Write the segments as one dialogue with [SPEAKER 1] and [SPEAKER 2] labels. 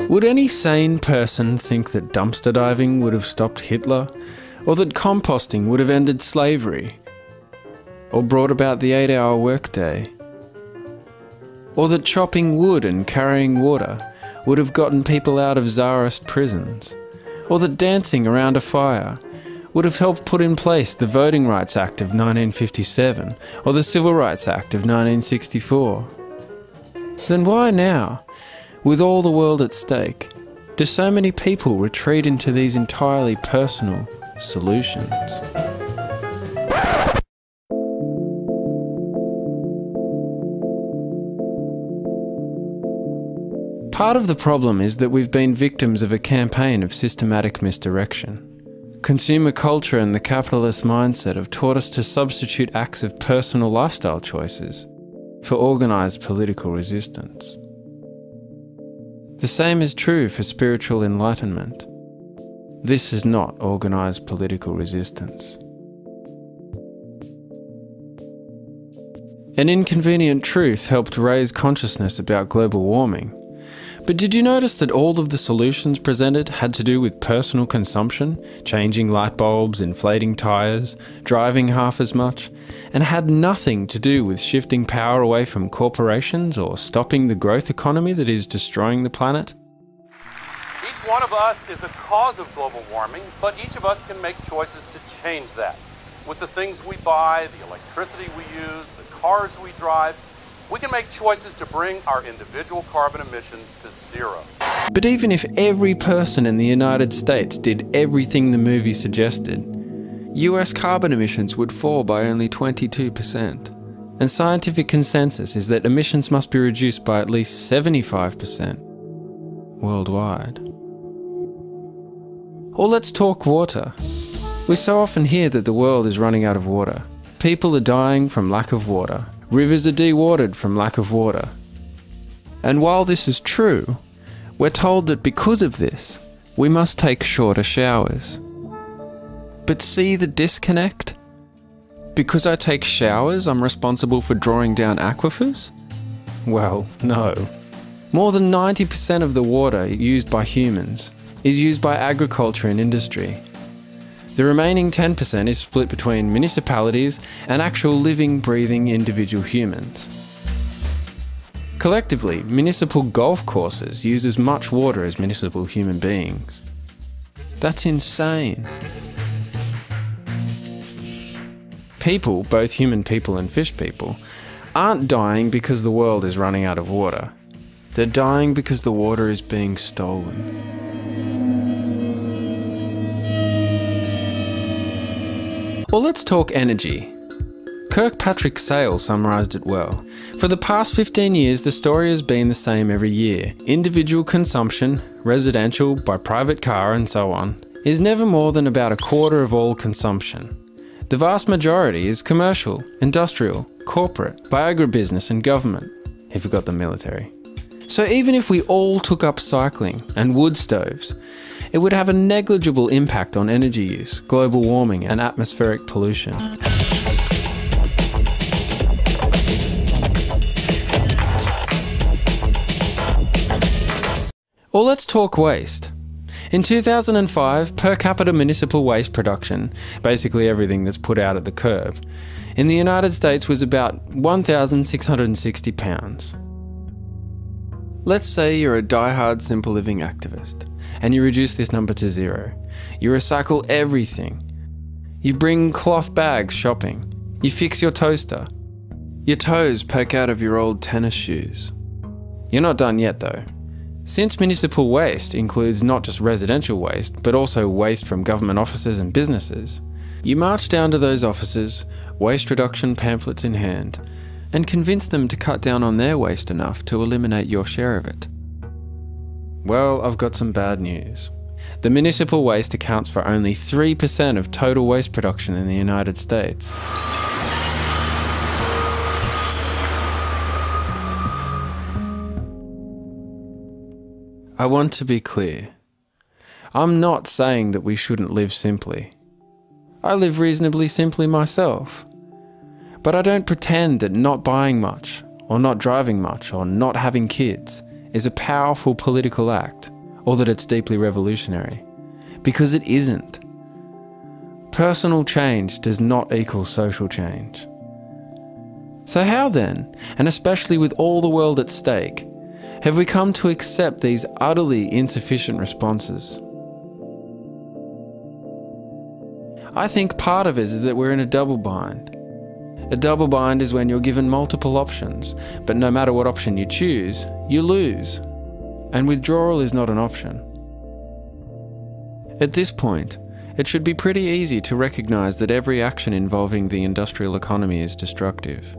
[SPEAKER 1] Would any sane person think that dumpster diving would have stopped Hitler? Or that composting would have ended slavery? Or brought about the 8-hour workday? Or that chopping wood and carrying water would have gotten people out of Tsarist prisons? Or that dancing around a fire would have helped put in place the Voting Rights Act of 1957 or the Civil Rights Act of 1964? Then why now, with all the world at stake, do so many people retreat into these entirely personal solutions? Part of the problem is that we've been victims of a campaign of systematic misdirection. Consumer culture and the capitalist mindset have taught us to substitute acts of personal lifestyle choices for organised political resistance. The same is true for spiritual enlightenment. This is not organised political resistance. An inconvenient truth helped raise consciousness about global warming. But did you notice that all of the solutions presented had to do with personal consumption, changing light bulbs, inflating tyres, driving half as much, and had nothing to do with shifting power away from corporations or stopping the growth economy that is destroying the planet?
[SPEAKER 2] Each one of us is a cause of global warming, but each of us can make choices to change that. With the things we buy, the electricity we use, the cars we drive, we can make choices to bring our individual carbon emissions to zero.
[SPEAKER 1] But even if every person in the United States did everything the movie suggested, US carbon emissions would fall by only 22%. And scientific consensus is that emissions must be reduced by at least 75% worldwide. Or let's talk water. We so often hear that the world is running out of water. People are dying from lack of water. Rivers are dewatered from lack of water. And while this is true, we're told that because of this, we must take shorter showers. But see the disconnect? Because I take showers, I'm responsible for drawing down aquifers? Well, no. More than 90% of the water used by humans is used by agriculture and industry. The remaining 10% is split between municipalities and actual living, breathing individual humans. Collectively, municipal golf courses use as much water as municipal human beings. That's insane. People, both human people and fish people, aren't dying because the world is running out of water. They're dying because the water is being stolen. Well, let's talk energy. Kirkpatrick Sale summarised it well. For the past 15 years, the story has been the same every year. Individual consumption, residential, by private car and so on, is never more than about a quarter of all consumption. The vast majority is commercial, industrial, corporate, by agribusiness and government. He forgot the military. So even if we all took up cycling and wood stoves, it would have a negligible impact on energy use, global warming and atmospheric pollution. Or let's talk waste. In 2005, per capita municipal waste production, basically everything that's put out at the curb, in the United States was about 1,660 pounds. Let's say you're a die-hard simple living activist, and you reduce this number to 0. You recycle everything. You bring cloth bags shopping. You fix your toaster. Your toes poke out of your old tennis shoes. You're not done yet though. Since municipal waste includes not just residential waste, but also waste from government offices and businesses, you march down to those offices, waste reduction pamphlets in hand, and convince them to cut down on their waste enough to eliminate your share of it. Well, I've got some bad news. The municipal waste accounts for only 3% of total waste production in the United States. I want to be clear. I'm not saying that we shouldn't live simply. I live reasonably simply myself. But I don't pretend that not buying much, or not driving much, or not having kids is a powerful political act, or that it's deeply revolutionary. Because it isn't. Personal change does not equal social change. So how then, and especially with all the world at stake, have we come to accept these utterly insufficient responses? I think part of it is that we're in a double bind. A double bind is when you're given multiple options, but no matter what option you choose, you lose. And withdrawal is not an option. At this point, it should be pretty easy to recognise that every action involving the industrial economy is destructive.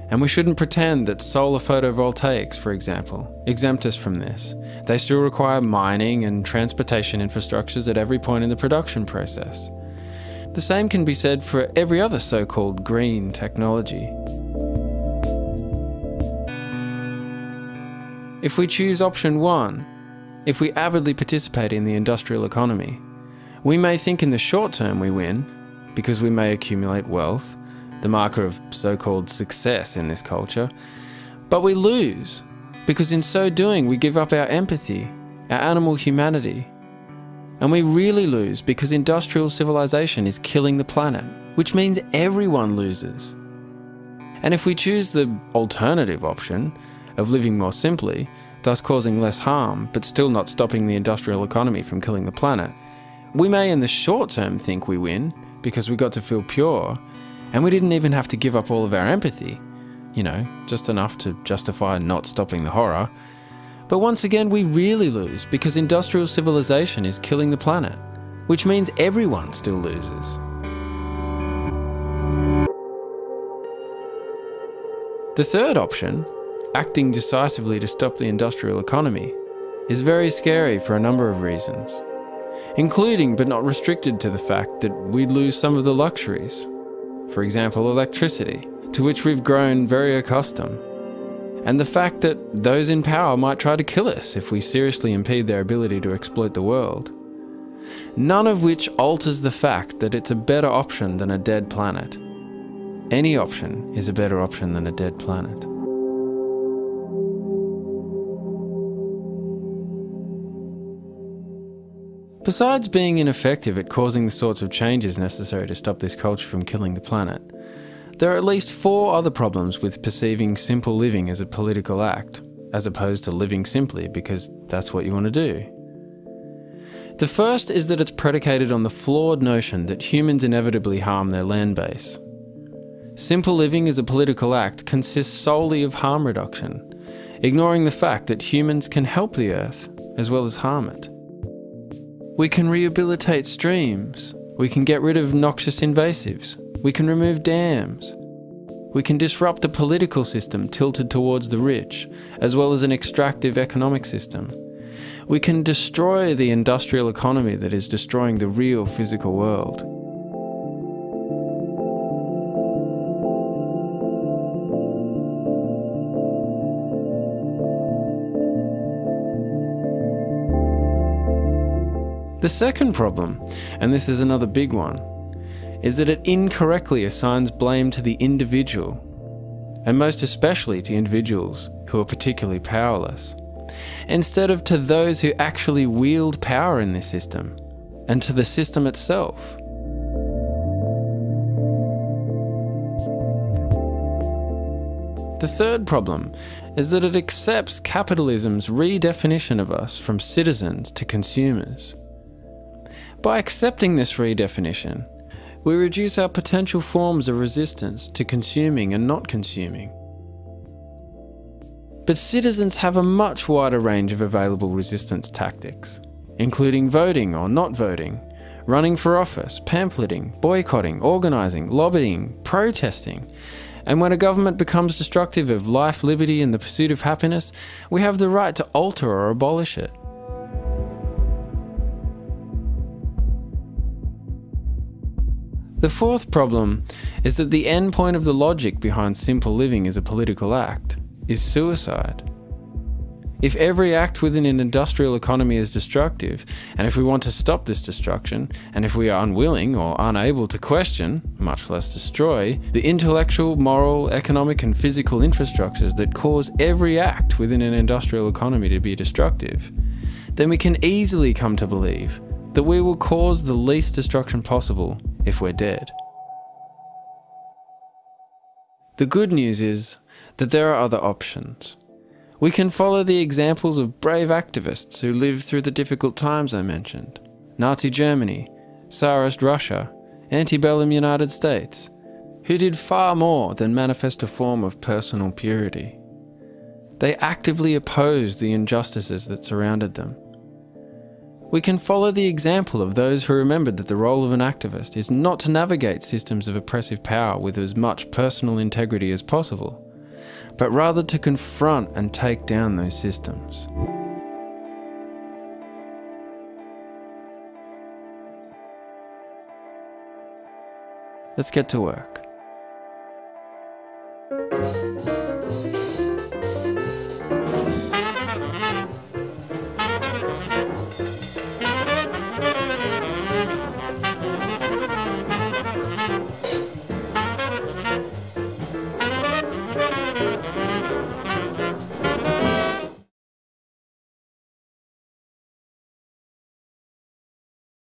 [SPEAKER 1] And we shouldn't pretend that solar photovoltaics, for example, exempt us from this. They still require mining and transportation infrastructures at every point in the production process. The same can be said for every other so-called green technology. If we choose option 1, if we avidly participate in the industrial economy, we may think in the short term we win, because we may accumulate wealth, the marker of so-called success in this culture, but we lose, because in so doing we give up our empathy, our animal humanity. And we really lose because industrial civilization is killing the planet, which means everyone loses. And if we choose the alternative option of living more simply, thus causing less harm, but still not stopping the industrial economy from killing the planet, we may in the short term think we win because we got to feel pure, and we didn't even have to give up all of our empathy, just enough to justify not stopping the horror. But once again, we really lose because industrial civilization is killing the planet, which means everyone still loses. The third option, acting decisively to stop the industrial economy, is very scary for a number of reasons, including but not restricted to the fact that we'd lose some of the luxuries, for example electricity, to which we've grown very accustomed, and the fact that those in power might try to kill us if we seriously impede their ability to exploit the world. None of which alters the fact that it's a better option than a dead planet. Any option is a better option than a dead planet. Besides being ineffective at causing the sorts of changes necessary to stop this culture from killing the planet, there are at least 4 other problems with perceiving simple living as a political act, as opposed to living simply because that's what you want to do. The first is that it's predicated on the flawed notion that humans inevitably harm their land base. Simple living as a political act consists solely of harm reduction, ignoring the fact that humans can help the earth as well as harm it. We can rehabilitate streams, we can get rid of noxious invasives, we can remove dams, we can disrupt a political system tilted towards the rich, as well as an extractive economic system. We can destroy the industrial economy that is destroying the real physical world. The second problem, and this is another big one, is that it incorrectly assigns blame to the individual, and most especially to individuals who are particularly powerless, instead of to those who actually wield power in this system, and to the system itself. The third problem is that it accepts capitalism's redefinition of us from citizens to consumers. By accepting this redefinition, we reduce our potential forms of resistance to consuming and not consuming. But citizens have a much wider range of available resistance tactics, including voting or not voting, running for office, pamphleting, boycotting, organising, lobbying, protesting. And when a government becomes destructive of life, liberty and the pursuit of happiness, we have the right to alter or abolish it. The fourth problem is that the end point of the logic behind simple living as a political act is suicide. If every act within an industrial economy is destructive, and if we want to stop this destruction, and if we are unwilling or unable to question, much less destroy, the intellectual, moral, economic and physical infrastructures that cause every act within an industrial economy to be destructive, then we can easily come to believe that we will cause the least destruction possible if we're dead. The good news is that there are other options. We can follow the examples of brave activists who lived through the difficult times I mentioned. Nazi Germany, Tsarist Russia, antebellum United States, who did far more than manifest a form of personal purity. They actively opposed the injustices that surrounded them. We can follow the example of those who remembered that the role of an activist is not to navigate systems of oppressive power with as much personal integrity as possible, but rather to confront and take down those systems. Let's get to work.